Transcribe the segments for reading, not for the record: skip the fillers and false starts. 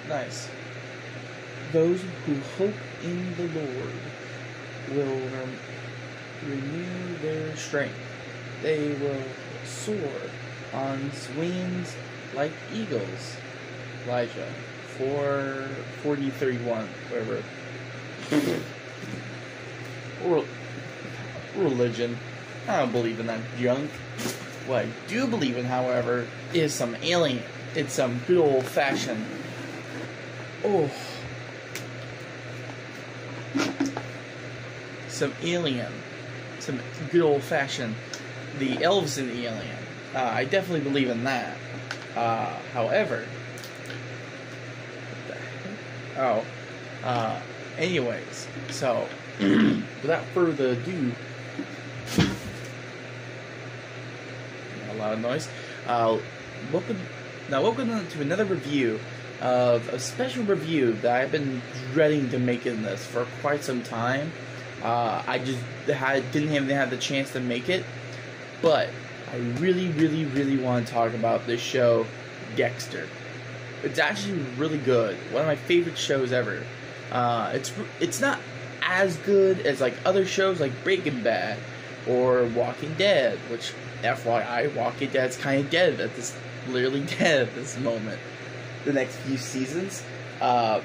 Nice. Those who hope in the Lord will renew their strength. They will soar on wings like eagles. Elijah 4:40-31, whatever. Religion. I don't believe in that junk. What I do believe in, however, is some alien. It's some good old fashioned. Oh. Some alien. Some good old fashioned. The elves in the alien. I definitely believe in that. However. What the heck? Oh. Anyways. So. Without further ado. A lot of noise. Welcome to another review of a special review that I've been dreading to make in this for quite some time. I just didn't even have the chance to make it, but I really want to talk about this show, Dexter. It's actually really good. One of my favorite shows ever. It's not as good as like other shows like Breaking Bad or Walking Dead, which FYI, Walking Dead's kind of dead at this, literally dead at this moment. The next few seasons, and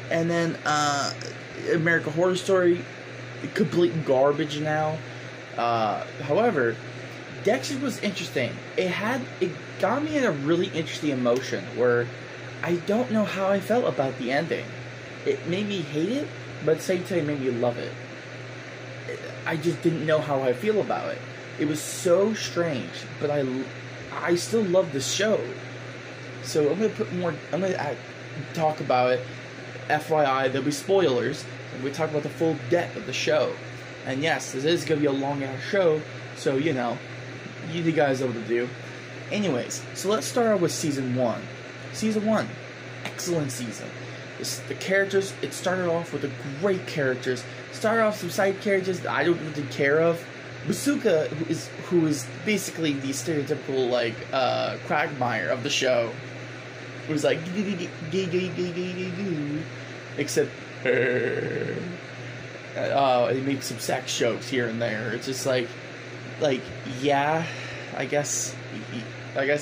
then American Horror Story, complete garbage now. However, Dexter was interesting. It got me in a really interesting emotion where I don't know how I felt about the ending. It made me hate it, but at the same time, it made me love it. I just didn't know how I feel about it. It was so strange, but I still love this show. So I'm gonna talk about it. FYI, there'll be spoilers, and we talk about the full depth of the show. And yes, this is gonna be a long ass show, so you guys know what to do. Anyways, so let's start out with season 1. Season 1, excellent season. The characters, it started off with the great characters. Started off some side characters that I don't really care of. Bazooka, who is basically the stereotypical like Quagmire of the show, who's like except he makes some sex jokes here and there. It's just like yeah, I guess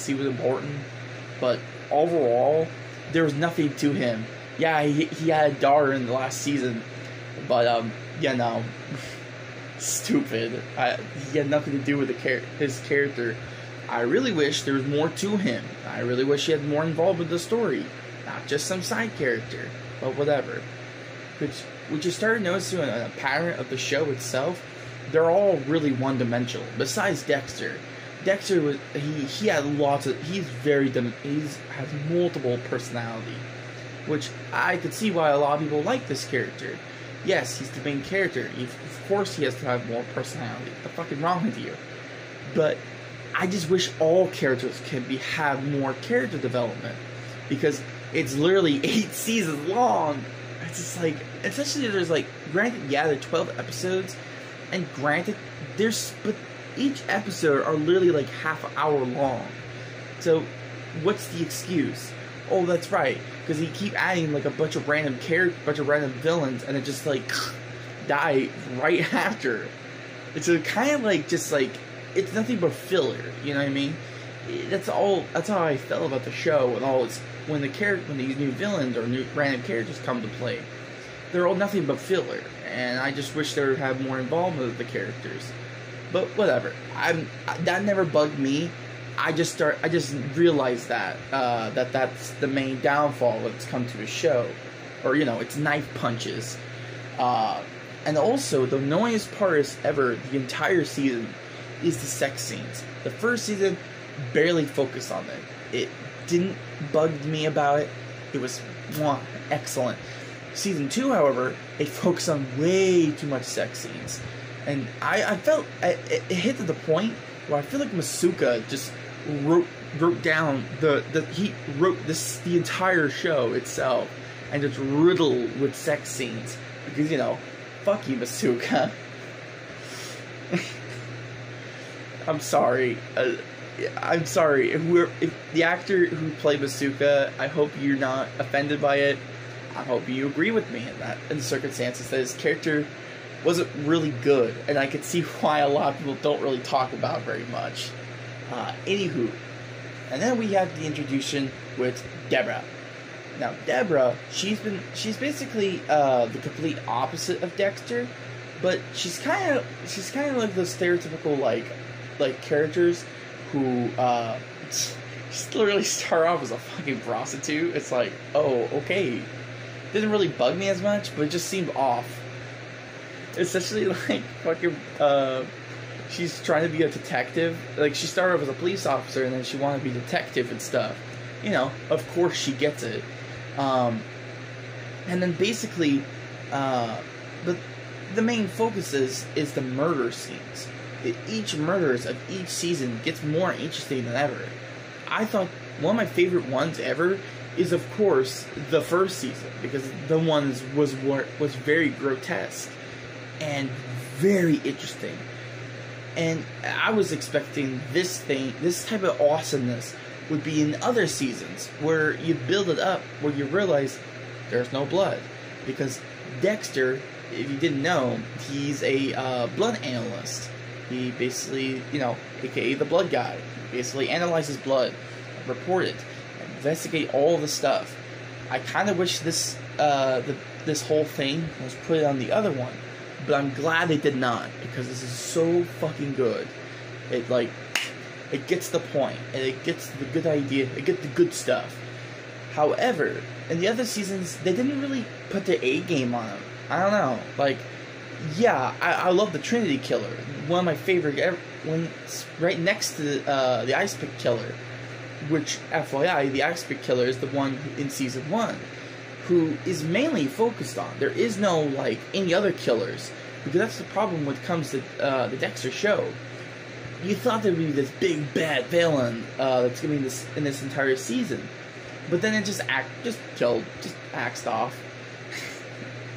he was important, but overall there was nothing to him. Yeah, he had a daughter in the last season, but stupid. He had nothing to do with his character. I really wish there was more to him. I really wish he had more involved with the story, not just some side character. But whatever. Which you started noticing a pattern of the show itself. They're all really one-dimensional. Besides Dexter, Dexter was he had lots of he has multiple personality, which I could see why a lot of people like this character. Yes, he's the main character. Of course he has to have more personality. What the fuck is wrong with you? But I just wish all characters can have more character development. Because it's literally 8 seasons long. It's just like, especially there's like, granted, yeah, there are 12 episodes. And granted, but each episode are literally like half an hour long. So, what's the excuse? Oh, that's right. Because he keep adding like a bunch of random villains, and it just like die right after. It's a kind of like just like it's nothing but filler. You know what I mean? That's how I felt about the show when these new villains or new random characters come to play. They're all nothing but filler, and I just wish they would have more involvement with the characters. But whatever. That never bugged me. I just realized that that's the main downfall that's come to a show, or it's knife punches, and also the annoyingest part is ever the entire season is the sex scenes. The first season barely focused on it. It didn't bug me about it. It was excellent. Season 2, however, it focused on way too much sex scenes, and I felt it hit to the point where I feel like Masuka just wrote down he wrote the entire show itself, and it's riddled with sex scenes because fuck you, Masuka. I'm sorry. I'm sorry if the actor who played Bazooka, I hope you're not offended by it. I hope you agree with me in the circumstances that his character wasn't really good, and I could see why a lot of people don't really talk about very much. Anywho, and then we have the introduction with Deborah. Now Deborah, she's basically the complete opposite of Dexter, but she's kind of like those stereotypical like characters who just literally start off as a fucking prostitute. It's like, oh, okay. Didn't really bug me as much, but it just seemed off. Especially like fucking she's trying to be a detective. Like, she started off as a police officer and then she wanted to be a detective and stuff. You know, of course she gets it. And then basically the main focus is the murder scenes. Each murders of each season gets more interesting than ever. I thought one of my favorite ones ever is, of course, the first season, because the ones was very grotesque and very interesting. And I was expecting this type of awesomeness would be in other seasons, where you build it up, where you realize there's no blood. Because Dexter, if you didn't know, he's a blood analyst. He basically, you know, aka the blood guy, basically analyzes blood, report it, investigate all the stuff. I kind of wish this this whole thing was put on the other one, but I'm glad they did not, because this is so fucking good. It gets the point, and it gets the good idea, it gets the good stuff. However, in the other seasons, they didn't really put their A game on them. I don't know, like, yeah, I love the Trinity Killer, one of my favorite, when right next to the Ice Pick Killer, which, FYI, the Ice Pick Killer is the one in season 1, who is mainly focused on. There is no, like, any other killers, because that's the problem when it comes to the Dexter show. You thought there would be this big bad villain that's gonna be in this entire season, but then it just axed off,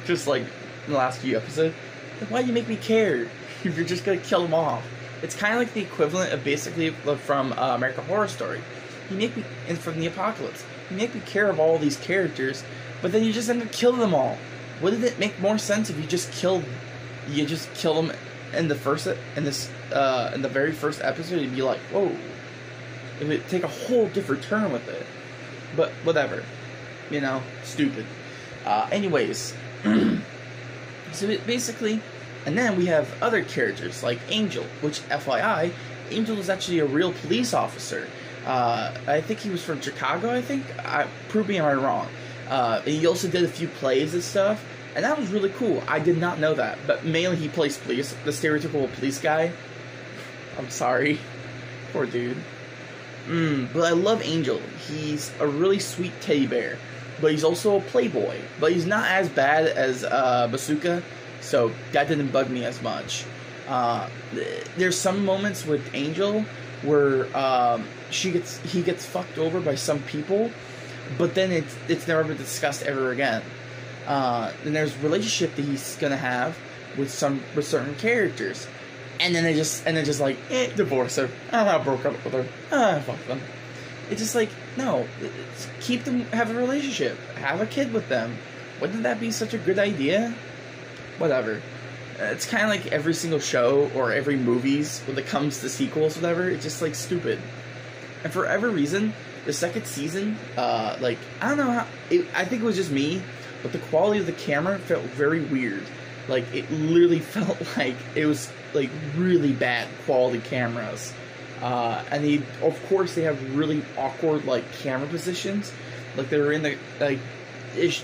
just like in the last few episodes. Like, why do you make me care if you're just gonna kill them off? It's kind of like the equivalent of basically from American Horror Story. You make me, and from the Apocalypse, you make me care of all these characters, but then you just end up killing them all. Wouldn't it make more sense if you just kill them in the very first episode? You'd be like, whoa, it would take a whole different turn with it. But whatever, you know, stupid. Anyways, so basically, and then we have other characters like Angel, which, FYI, Angel is actually a real police officer. I think he was from Chicago, I think. Prove me if I'm wrong. And he also did a few plays and stuff, and that was really cool. I did not know that, but mainly he plays police, the stereotypical police guy. I'm sorry. Poor dude. But I love Angel. He's a really sweet teddy bear, but he's also a playboy. But he's not as bad as Bazooka, so that didn't bug me as much. There's some moments with Angel where he gets fucked over by some people, but then it's never been discussed ever again. Then there's a relationship that he's gonna have with certain characters, and then they just like, divorce her. I broke up with her. Fuck them. It's just like, no, keep them, have a relationship, have a kid with them. Wouldn't that be such a good idea? Whatever. It's kind of like every single show or every movies when it comes to sequels, whatever. It's just like stupid. And for every reason, the second season, like, I don't know how. I think it was just me, but the quality of the camera felt very weird. Like, it literally felt like it was like really bad quality cameras. And of course, they have really awkward like camera positions. Like, they were in the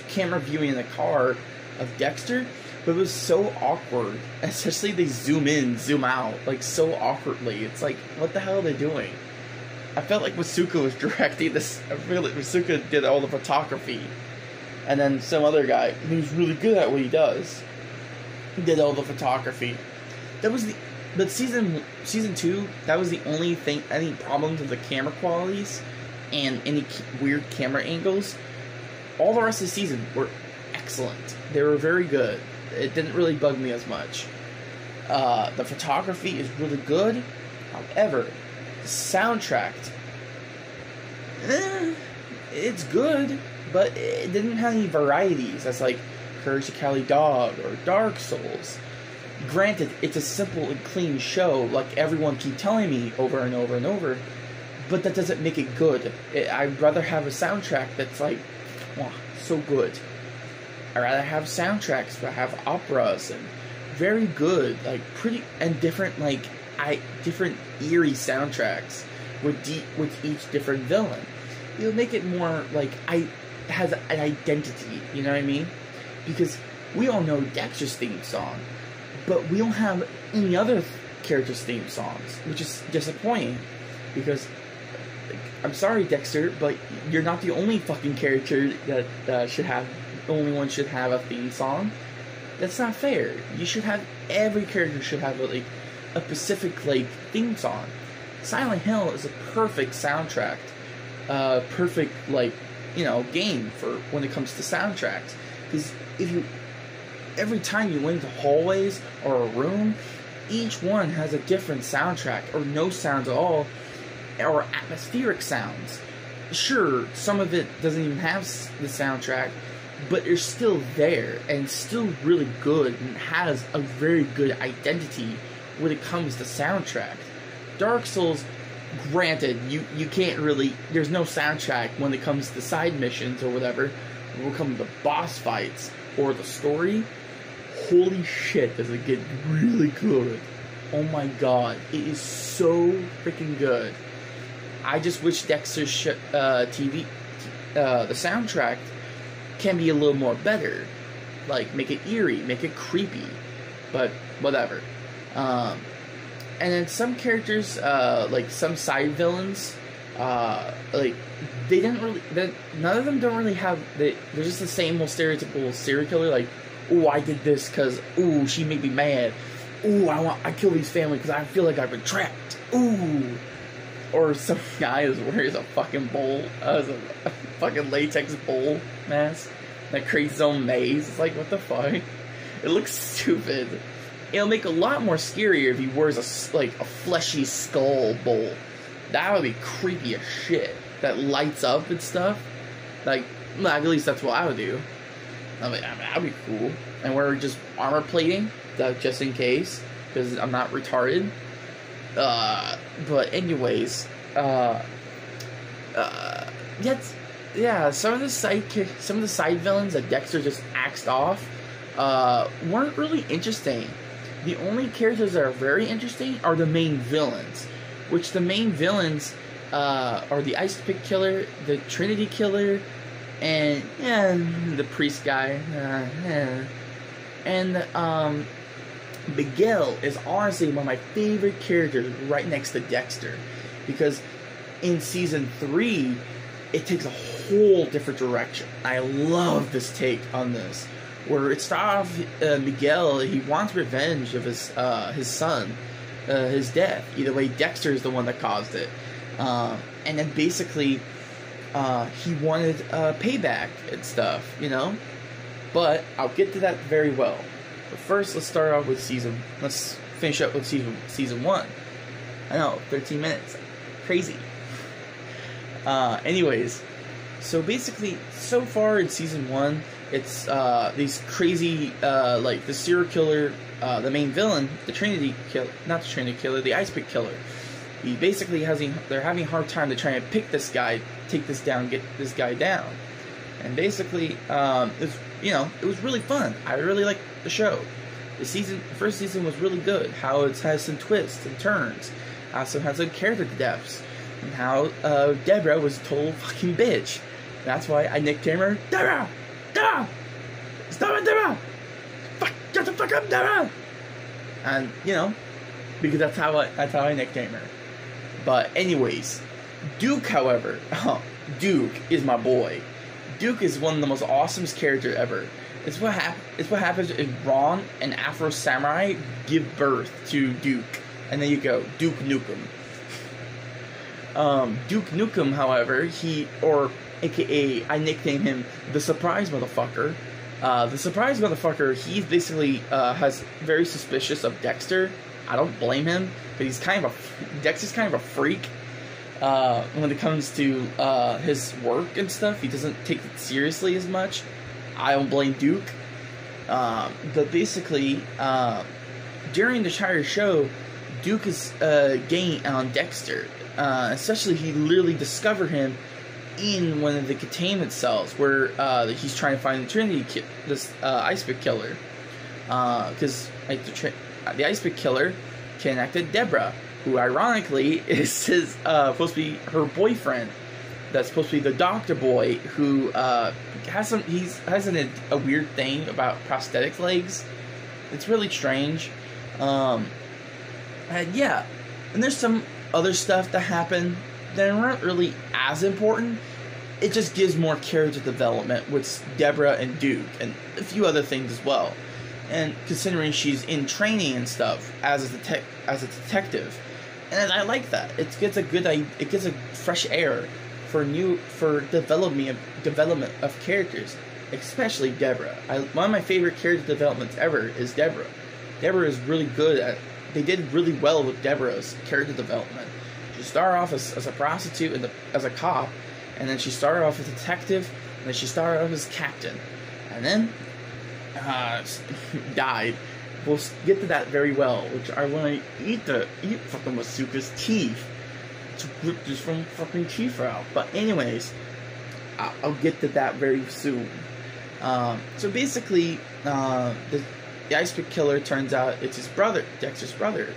camera viewing in the car of Dexter. But it was so awkward, especially they zoom in, zoom out, like, so awkwardly. It's like, what the hell are they doing? I felt like Masuka was directing this. I feel like Masuka did all the photography, and then some other guy who's really good at what he does did all the photography. But season 2, that was the only thing, any problems with the camera qualities and any weird camera angles. All the rest of the season were excellent. They were very good. It didn't really bug me as much. The photography is really good. However, soundtrack, it's good, but it didn't have any varieties. That's like Courage the Cowardly Dog or Dark Souls. Granted, it's a simple and clean show, like everyone keep telling me over and over and over, but that doesn't make it good. I'd rather have a soundtrack that's like, wow, so good. I'd rather have soundtracks that have operas and very good, like pretty and different, like different eerie soundtracks with each different villain. It'll make it more like has an identity. You know what I mean? Because we all know Dexter's theme song, but we don't have any other characters' theme songs, which is disappointing. Because I'm sorry, Dexter, but you're not the only fucking character that should have. The only one should have a theme song. That's not fair. You should have, every character should have a specific theme song. Silent Hill is a perfect soundtrack, perfect game for when it comes to soundtracks. Because every time you went into hallways or a room, each one has a different soundtrack, or no sounds at all, or atmospheric sounds. Sure, some of it doesn't even have the soundtrack, but it's still there, and still really good, and has a very good identity when it comes to soundtrack. Dark Souls, granted, you can't really, there's no soundtrack when it comes to side missions or whatever, when it comes to boss fights or the story. Holy shit, does it get really good. Oh my god, it is so freaking good. I just wish Dexter's TV, the soundtrack can be a little more better. Like, make it eerie, make it creepy. But, whatever. And then some characters, like some side villains, they didn't really, none of them don't really have, they're just the same old stereotypical serial killer, like, ooh, I did this because, ooh, she made me mad. Ooh, I killed his family because I feel like I've been trapped. Ooh. Or some guy who wears a fucking bowl, a fucking latex bowl mask that creates his own maze. It's like, what the fuck? It looks stupid. It'll make a lot more scarier if he wears a fleshy skull bowl. That would be creepy as shit. That lights up and stuff. Like, well, at least that's what I would do. I mean, that'd be cool. And we're just armor plating, just in case, because I'm not retarded. But anyways, some of the side villains that Dexter just axed off, weren't really interesting. The only characters that are very interesting are the main villains, which the main villains, are the Ice Pick Killer, the Trinity Killer, and, the priest guy, and, Miguel is honestly one of my favorite characters right next to Dexter, because in Season 3, it takes a whole different direction. I love this take on this, where it starts off, Miguel, he wants revenge of his son, his death. Either way, Dexter is the one that caused it. And then basically, he wanted payback and stuff, But I'll get to that very well. But first, let's start off with let's finish up with season 1. I know, 13 minutes. Crazy. Anyways, so basically, so far in Season 1, it's these crazy, the serial killer, the main villain, the Ice Pick Killer. He basically they're having a hard time to try and pick this guy, take this down, get this guy down. And basically, it was really fun. I really liked the show. The first season was really good. How it has some twists and turns. Also has some character depths. And how Deborah was a total fucking bitch. That's why I nicknamed her Deborah! Deborah! Stop it, Deborah! Fuck! Get the fuck up, Deborah! And, because that's how I nicknamed her. But anyways, Duke, however, Duke is my boy. Duke is one of the most awesome characters ever. It's what happens if Ron and Afro Samurai give birth to Duke, and then you go Duke Nukem. Duke Nukem, however, AKA I nicknamed him the Surprise Motherfucker. The Surprise Motherfucker, he's basically has very suspicious of Dexter. I don't blame him, but Dexter's kind of a freak. when it comes to his work and stuff. He doesn't take it seriously as much. I don't blame Duke. But basically, during the entire show, Duke is getting on Dexter. Especially, he literally discovered him in one of the containment cells where he's trying to find the Trinity, this Ice Pick Killer. Because like, the Ice Pick Killer connected Deborah, who ironically is his supposed to be her boyfriend. That's supposed to be the doctor boy who has a weird thing about prosthetic legs. It's really strange. And yeah, and there's some other stuff that happened that aren't really as important. It just gives more character development with Deborah and Duke, and a few other things as well. And considering she's in training and stuff as a detective, and I like that. It gets a fresh air for development of characters, especially Deborah. One of my favorite character developments ever is Deborah. Deborah is really good at. They did really well with Deborah's character development. She started off as a prostitute and as a cop, and then she started off as a detective, and then she started off as captain, and then died. We'll get to that very well, which I want to eat fucking Masuka's teeth. To rip this from fucking teeth out. But anyways, I'll get to that very soon. So basically, the Ice Pick Killer turns out it's his brother, Dexter's brother,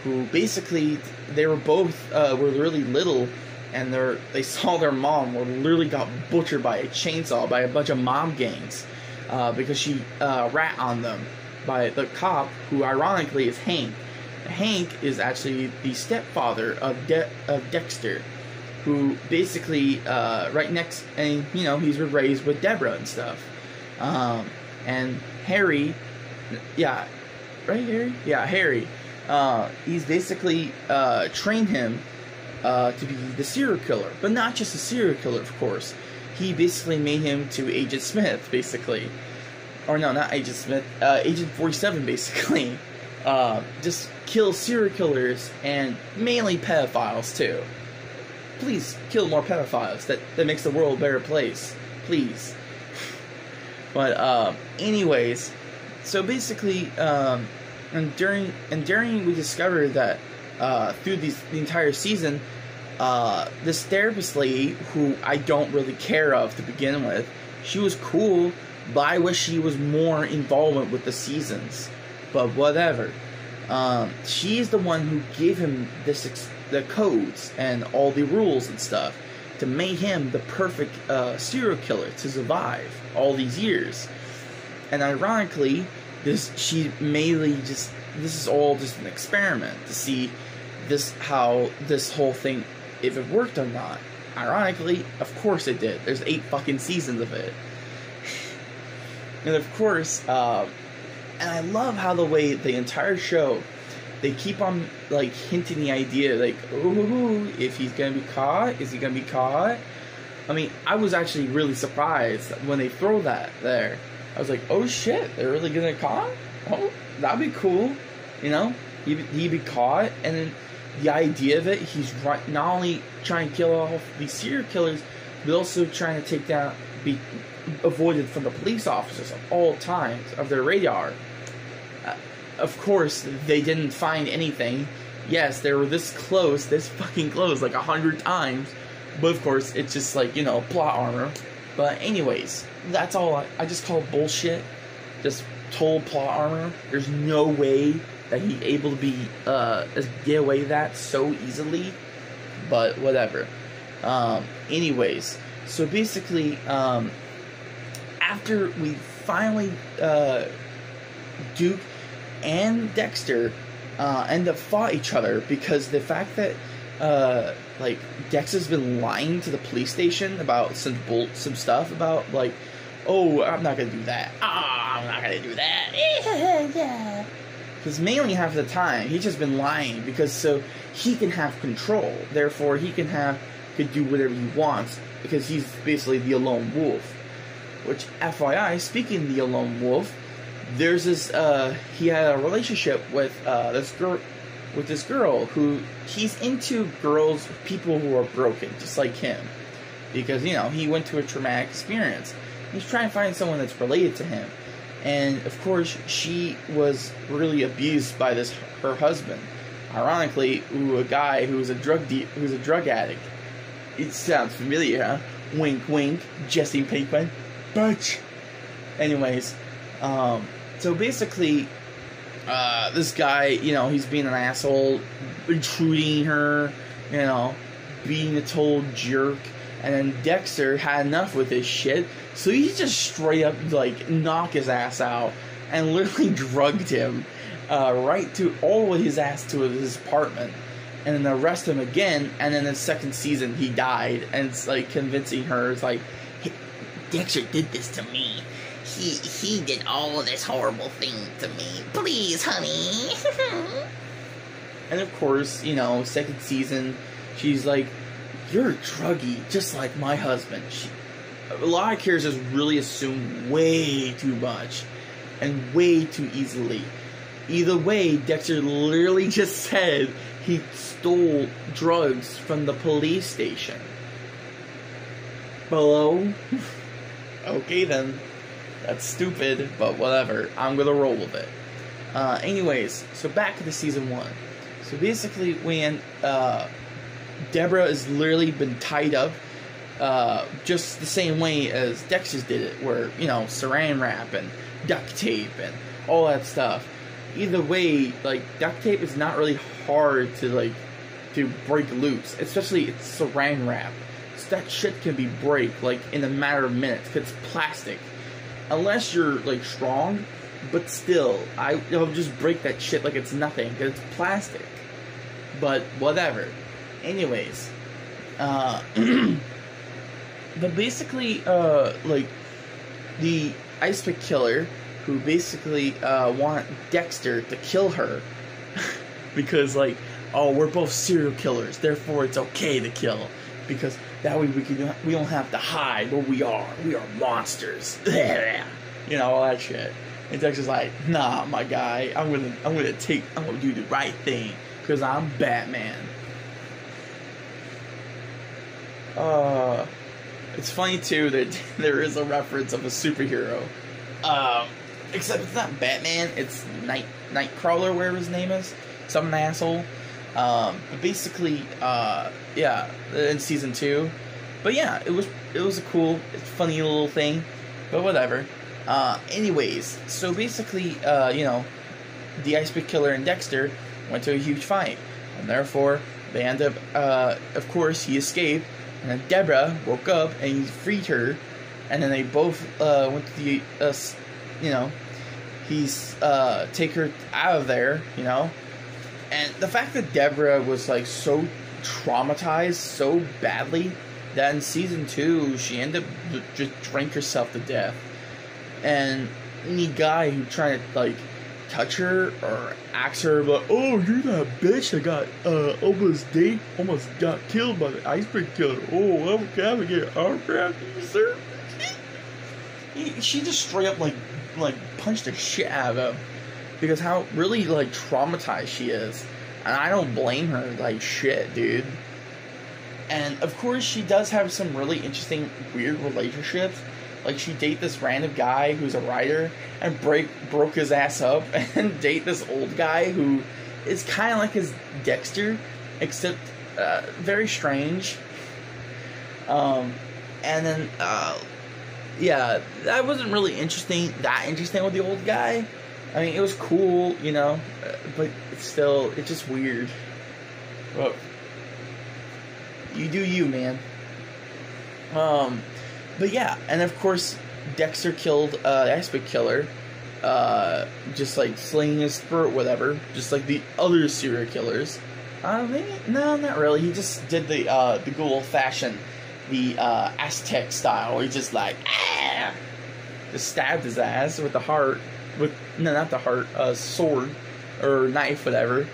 who basically they were both were really little, and they saw their mom literally got butchered by a chainsaw by a bunch of mob gangs because she rat on them by the cop, who ironically is Hank. Hank is actually the stepfather of Dexter, who basically right next, and you know, he's raised with Deborah and stuff. And Harry, yeah, right, Harry, yeah, Harry. He's basically trained him to be the serial killer, but not just a serial killer, of course. He basically made him to Agent Smith, basically. Or no, not Agent Smith, Agent 47, basically. Just kill serial killers, and mainly pedophiles, too. Please, kill more pedophiles. That makes the world a better place. Please. But, anyways, so basically, and during we discovered that, through the entire season, this therapist lady, who I don't really care of to begin with, she was cool, but I wish she was more involvement with the seasons. But whatever. She's the one who gave him the codes and all the rules and stuff to make him the perfect serial killer to survive all these years. And ironically, this is all just an experiment to see how this whole thing, if it worked or not. Ironically, of course it did. There's 8 fucking seasons of it. And of course, and I love how the way the entire show, they keep on, like, hinting the idea, like, ooh, if he's gonna be caught, is he gonna be caught? I mean, I was actually really surprised when they throw that there. I was like, oh shit, they're really gonna caught? Oh, that'd be cool, you know? He'd be caught, and then the idea of it, he's not only trying to kill off these serial killers, but also trying to be avoided from the police officers of all times of their radar. Of course, they didn't find anything. Yes, they were this fucking close, like 100 times. But of course, it's just like, you know, plot armor. But anyways, that's all I just call bullshit. Just total plot armor. There's no way that he's able to be get away with that so easily. But whatever. Anyways, so basically, after we finally Duke and Dexter end up fought each other because the fact that like Dexter's been lying to the police station about some stuff about, like, oh, I'm not gonna do that. I'm not gonna do that. Because mainly half the time he's just been lying because so he can have control. Therefore, he could do whatever he wants because he's basically the lone wolf. Which, FYI, speaking of the lone wolf, there's this, he had a relationship with this girl, with this girl who he's into people who are broken, just like him. Because, you know, he went to a traumatic experience. He's trying to find someone that's related to him. And, of course, she was really abused by her husband. Ironically, a guy who's a drug addict. It sounds familiar, huh? Wink, wink. Jesse Pinkman. Bitch. Anyways, so basically, this guy, you know, he's being an asshole, intruding her, you know, being a total jerk. And then Dexter had enough with this shit, so he just straight up, like, knocked his ass out and literally drugged him all with his ass to his apartment. And then arrested him again, and then in the second season, he died. And it's, like, convincing her, it's like, hey, Dexter did this to me. He did all this horrible thing to me. Please, honey. And of course, you know, second season, she's like, you're a druggie, just like my husband. A lot of characters really assume way too much and way too easily. Either way, Dexter literally just said he stole drugs from the police station. Hello? Okay then. That's stupid, but whatever. I'm gonna roll with it. Anyways, so back to the season 1. So basically, when Deborah has literally been tied up, just the same way as Dexter's did it, where, you know, saran wrap and duct tape and all that stuff. Either way, like, duct tape is not really hard to break loose, especially it's saran wrap. So that shit can be break, like, in a matter of minutes, 'cause it's plastic. Unless you're, like, strong, but still, I'll just break that shit like it's nothing, because it's plastic. But, whatever. Anyways, but basically, like, the ice pick killer, who basically, want Dexter to kill her, because, like, oh, we're both serial killers, therefore it's okay to kill, because that way we don't have to hide what we are monsters, you know, all that shit. And Dexter's like, nah, my guy, I'm gonna do the right thing, because I'm Batman. It's funny too that there is a reference of a superhero. Except it's not Batman, it's Nightcrawler, whatever his name is. Some asshole. But basically, yeah, in season 2. But yeah, it was a cool, funny little thing. But whatever. Anyways, so basically, you know, the Ice Pick Killer and Dexter went to a huge fight. And therefore, they end up, of course, he escaped. And then Deborah woke up and he freed her. And then they both went to the, you know, he's take her out of there, you know. And the fact that Deborah was, like, so traumatized so badly that in season 2 she ended up just drank herself to death. And any guy who tried to, like, touch her or ask her about, oh, you're that bitch that got almost got killed by the ice pick killer. Oh, can I get an autograph, sir? She just straight up like punched the shit out of him because how really, like, traumatized she is, and I don't blame her, like, shit, dude. And of course she does have some really interesting weird relationships. Like, she date this random guy who's a writer and broke his ass up, and date this old guy who is kind of like his Dexter, except very strange. And then yeah, that wasn't really that interesting with the old guy. I mean, it was cool, you know, but it's just weird. Well, you do you, man. But yeah, and of course, Dexter killed the Ice Pick Killer, just like slinging his throat, whatever, just like the other serial killers. Maybe, no, not really. He just did the good old-fashioned, the Aztec style. He just like, just stabbed his ass with the heart, no, not the heart, sword or knife, whatever.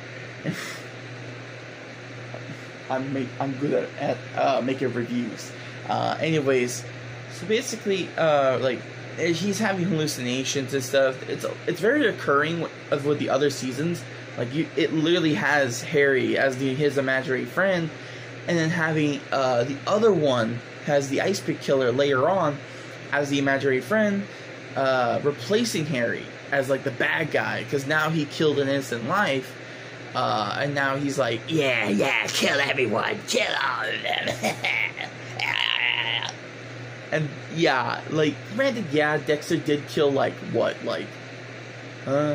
I'm good at making reviews. Anyways. So basically, like, he's having hallucinations and stuff. It's very recurring with the other seasons. Like it literally has Harry as his imaginary friend, and then having the other one has the Ice Pick Killer later on as the imaginary friend, replacing Harry as like the bad guy because now he killed an innocent life, and now he's like, yeah, kill everyone, kill all of them. And yeah, like, granted, yeah, Dexter did kill, like, what, like, oh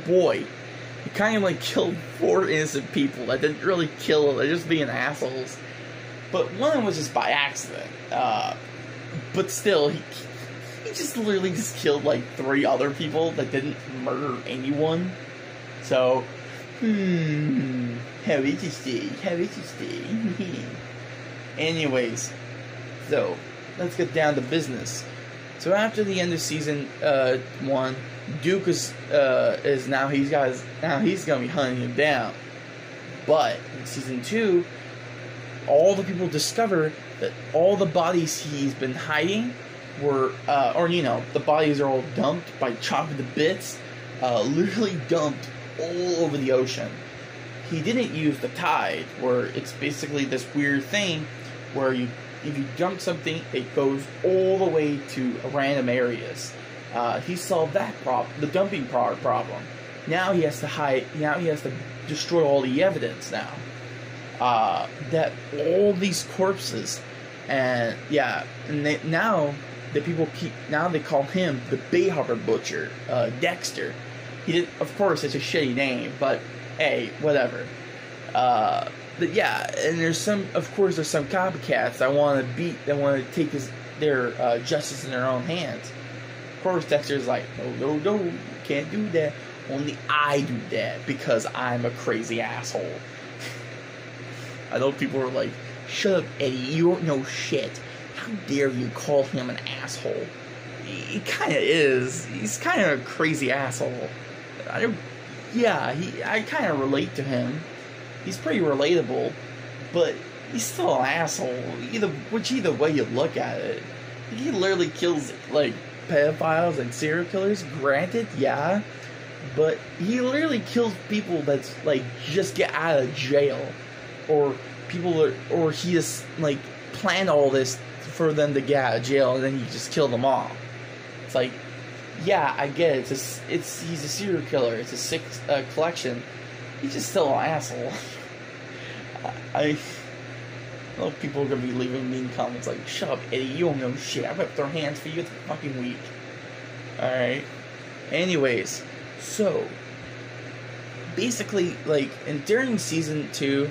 boy, he kind of, like, killed 4 innocent people that didn't really kill them, they're just being assholes, but one of them was just by accident, but still, he just literally just killed, like, 3 other people that didn't murder anyone, so, how interesting. Anyways, so let's get down to business. So after the end of season 1, Duke is now he's gonna be hunting him down. But in season 2, all the people discover that all the bodies he's been hiding were, the bodies are all dumped by chopping to bits, literally dumped all over the ocean. He didn't use the tide, where it's basically this weird thing where if you dump something, it goes all the way to random areas. He solved that problem, the dumping problem. Now he has to destroy all the evidence now. That all these corpses, and now they call him the Bay Harbor Butcher, Dexter. Of course, it's a shitty name, but hey, whatever. But yeah, and there's some copycats that want to take their justice in their own hands. Of course, Dexter's like, no, you can't do that. Only I do that because I'm a crazy asshole. I know people are like, shut up, Eddie, you don't know shit. How dare you call him an asshole? He kind of is. He's kind of a crazy asshole. I kind of relate to him. He's pretty relatable, but he's still an asshole. Either way you look at it, he literally kills like pedophiles and serial killers. Granted, yeah, but he literally kills people that's like just get out of jail, or he just like planned all this for them to get out of jail, and then he just kill them all. It's like, yeah, I get it. He's a serial killer. It's a sick collection. He's just still an asshole. I know people are gonna be leaving mean comments like, "Shut up, Eddie. You don't know shit. I'm gonna throw hands for you this fucking week." All right. Anyways, so basically, like, during season 2,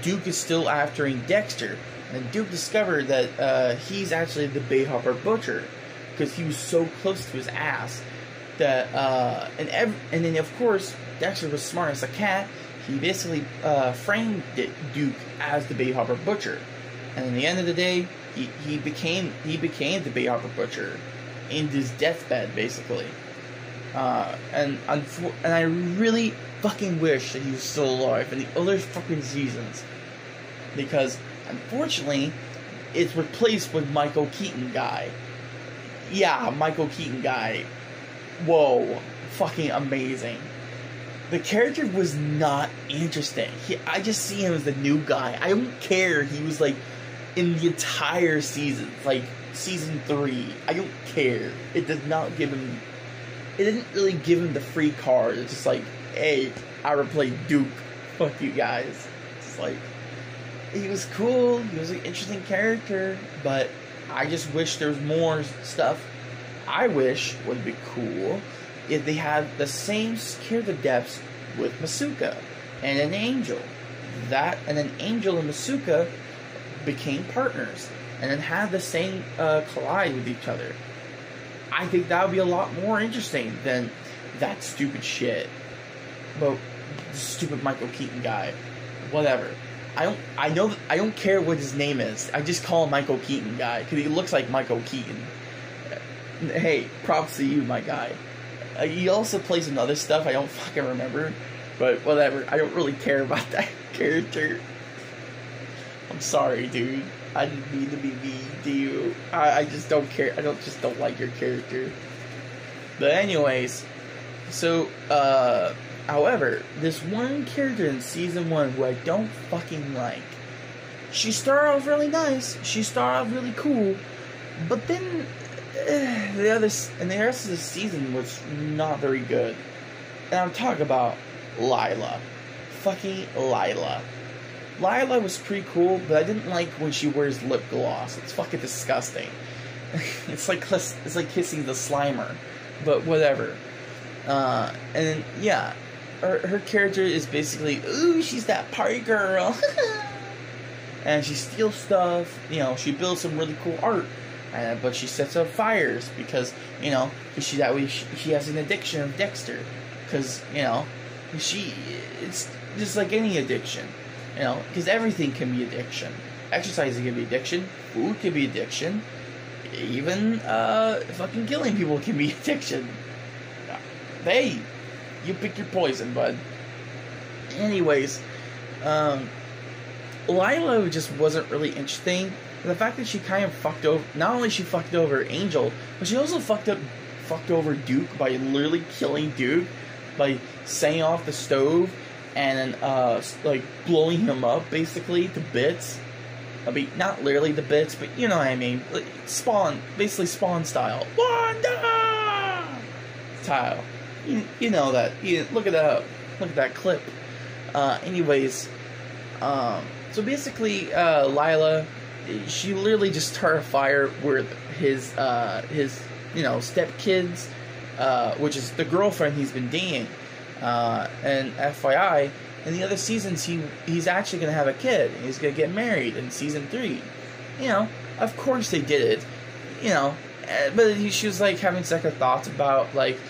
Duke is still after Dexter, and Duke discovered that he's actually the Bay Harbor Butcher, because he was so close to his ass that and then of course Dexter was smart as a cat. He basically framed Duke as the Bay Harbor Butcher, and at the end of the day, he became the Bay Harbor Butcher in his deathbed, basically. And I really fucking wish that he was still alive in the other fucking seasons, because unfortunately, it's replaced with Michael Keaton guy. Yeah, Michael Keaton guy. Whoa, fucking amazing. The character was not interesting. I just see him as the new guy. I don't care. He was like in the entire season, like season 3. I don't care. It didn't really give him the free card. It's just like, hey, I replaced Duke. Fuck you guys. It's like, he was cool. He was an interesting character, but I just wish there was more stuff. I wish would be cool if they had the same character depths with Masuka and an Angel. And then Angel and Masuka became partners, and then had the same collide with each other. I think that would be a lot more interesting than that stupid shit. But the stupid Michael Keaton guy, whatever. I don't care what his name is. I just call him Michael Keaton guy because he looks like Michael Keaton. Hey, props to you, my guy. He also plays in other stuff I don't fucking remember, but whatever. I don't really care about that character. I'm sorry, dude. I didn't mean to be mean to you. I just don't care. I just don't like your character. But anyways, so, however, this one character in season 1 who I don't fucking like. She started off really nice. She started off really cool. But then, the rest of the season was not very good. And I'm talking about Lila. Fucking Lila. Lila was pretty cool, but I didn't like when she wears lip gloss. It's fucking disgusting. It's like kissing the Slimer, but whatever. And yeah, her character is basically, ooh, she's that party girl, and she steals stuff. You know, she builds some really cool art, but she sets up fires because she has an addiction of Dexter, because it's just like any addiction. Because everything can be addiction. Exercising can be addiction. Food can be addiction. Even fucking killing people can be addiction. Hey, you pick your poison, bud. Anyways, Lila just wasn't really interesting. The fact that she kind of fucked over, not only she fucked over Angel, but she also fucked over Duke by literally killing Duke by setting off the stove and then like blowing him up basically to bits. I mean, not literally the bits, but you know what I mean. Like, basically Spawn style. Wanda style. You know that. Look at that clip. Anyways, so basically, Lila, she literally just started a fire with his stepkids, which is the girlfriend he's been dating. And FYI, in the other seasons, he's actually going to have a kid. He's going to get married in season 3. Of course they did it. But she was like having second thoughts about like.